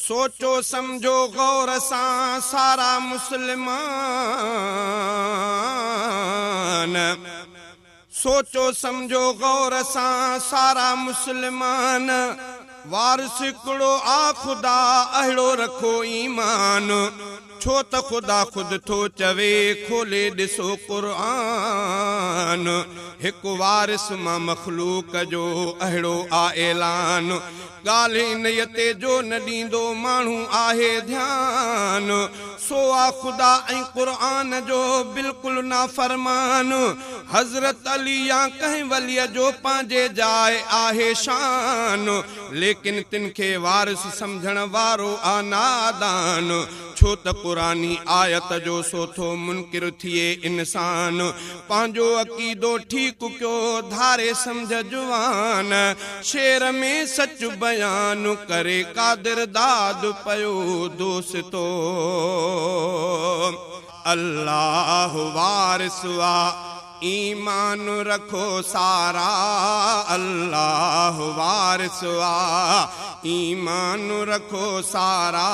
सोचो समझो गौर सां सारा मुस्लमान, सोचो समझो गौर सां सारा मुस्लमान, वारिस हिकिड़ो आ ख़ुदा अहिड़ो रखो ईमान। छो त ख़ुदा ख़ुदि थो चवे खोले ॾिसो क़ुरान, हिकु वारिस मां मख़लूक जो अहिड़ो आ ऐलान। ॻाल्हि इन्हीअ ते जो न ॾींदो माण्हू आहे ध्यान, सो आ ख़ुदा ऐं क़ुरान जो बिल्कुलु नाफ़रमान। हज़रत अली या कंहिं वलीअ जो पंहिंजे जाइ आहे शान, लेकिन तिन खे वारिस सम्झण वारो आ नादान। छो त क़ुरानी आयत जो सोथो मुनकिर थिए इंसान, पंहिंजो अक़ीदो ठीकु कयो धारे सम्झ जुवान। शेर में सच बयान करे कादिर दाद पयो दोस्तो, अल्लाह वारिस आ ईमान रखो सारा। अल्लाह वारिस आ ईमान रखो सारा।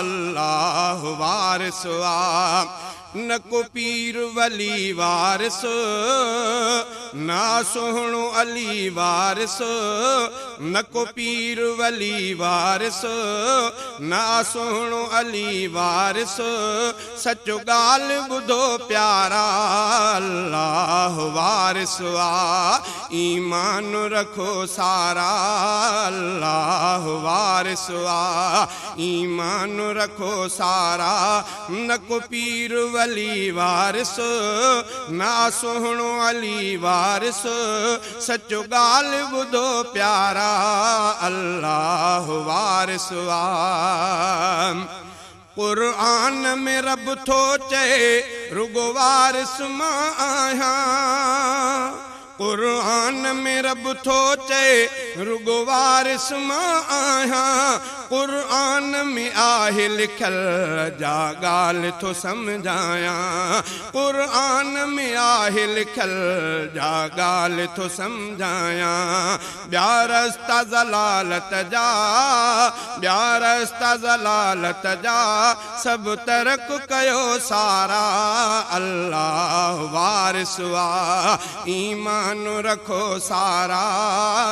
अल्लाह वारिस आ न को पीर वली वारिस, ना सोहणो अली वारिस। न को पीर वली वारिस, ना सोहणो अली वारिस। सचो ॻाल्हि ॿुधो प्यारा, अल्लाह वारिस आ ईमान रखो सारा। अल्लाह वारिस आ ईमान रखो सारा। न को पीर वली वारिस, ना सोहणो अली वारिस। सचो ॻाल्हि ॿुधो प्यारा, अल्लाह वारिस आ। क़ुरान में रब थो चए रुगो वारिस मां आहियां। क़ुरान में रब थो चए रुगो वारिस मां आहियां। क़ुरान में आहे लिखल जा ॻाल्हि थो सम्झायां। क़ुरान में आहे लिखल जा ॻाल्हि थो सम्झायां। ॿिया रस्ता ज़लालत जा, ॿिया रस्ता ज़लालत जा, सभु तरक कयो सारा। अल्लाह वारिस आ ईमान रखो सारा।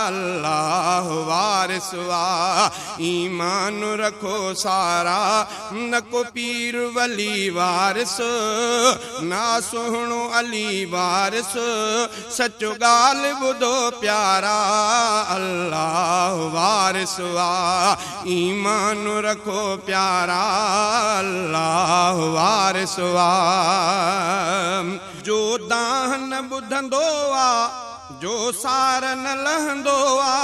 अल्लाह वारिस आ ईमान रखो सारा। न को पीर वली वारिस, ना सोहणो अली वारिस। सचो ॻाल्हि ॿुधो प्यारा, अल्लाह वारिस आ ईमान रखो प्यारा। अल्लाह वारिस आ जो दाह न ॿुधंदो आ, जो सार न लहंदो आ।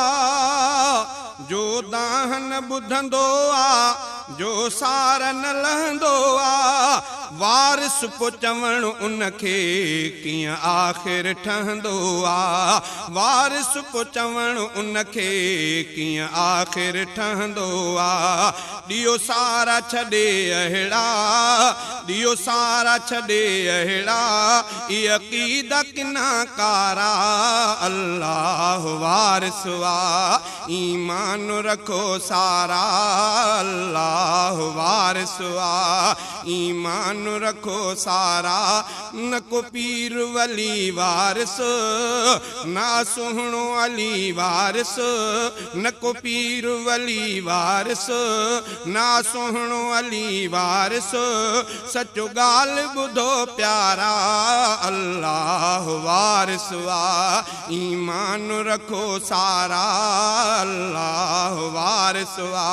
जो दाह न ॿुधंदो आ, जो सार न लहंदो आ। वारिस पो चवण उनखे कीअं आख़िर ठहंदो आ। वारिस पो चवण उनखे कीअं आख़िर ठहंदो आ। ॾियो सारा छॾे अहिड़ा, ॾियो सारा छॾे अहिड़ा, इहा अक़ीदा किना कारा। अल्लाह वारिस आ ईमान रखो सारा। अल्लाह वारिस आ ईमान रखो सारा। न को पीर वली वारिस, ना सोहणो अली वारिस। न को पीर वली वारिस, ना सोहणो अली वारिस। सचो ॻाल्हि ॿुधो प्यारा, अल्लाह वारिस आ ईमान रखो सारा। अल्लाह वारिस आ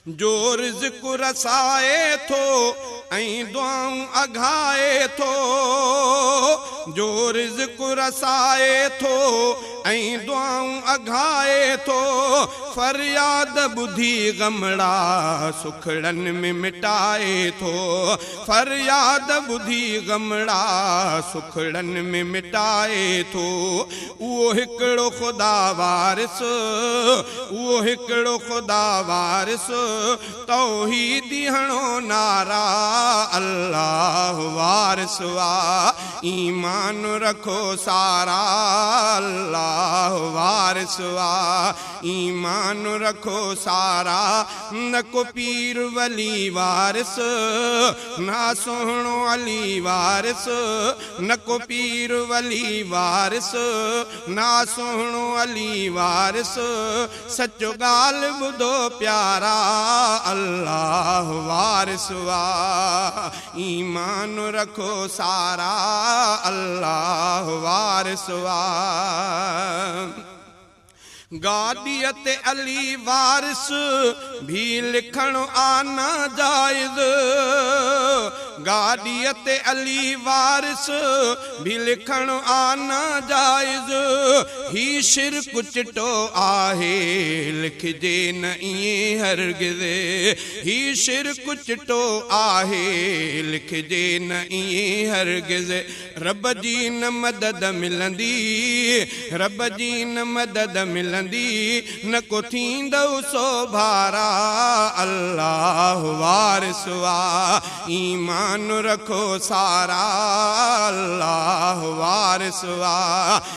जो रिज़्क़ रसाए थो ऐं दुआऊं अघाए थो। जो रिज़्क़ रसाए थो ऐं दुआऊं अघाए थो। फरियाद ॿुधी ग़मड़ा सुखड़नि में मिटाए थो। फरियाद ॿुधी ग़मड़ा सुखड़नि में मिटाए थो। उहो हिकिड़ो ख़ुदा वारिस, उहो हिकिड़ो ख़ुदा वारिस। तौहीदी हणो नारा, अल्लाह वारिस आ ईमान ईमान रखो सारा अल्लाह वारिसवा ईमान रखो सारा न को पीर वली वारिस ना सोहणो अली वारिस न को पीर वली वारिस ना सोहणो अली वारिस सचो गाल बुधो प्यारा अल्लाह वारिसवा ईमान रखो सारा अल्लाह वारिसवा गादियत अली वारिस भी लिखण आना जायज़ गादियत अली वारिस भी लिखण आना जायज़ ही शिरक चिटो आहे लिखजे न इएं हरगिज़ ही शिरक चिटो आहे लिखजे न इएं हरगिज़ रब जी न मदद मिलंदी रब जी न मदद मिलंदी न को थींदो सो भारा अल्लाह वारिसवा ईमान रखो सारा अल्लाह वारिसवा।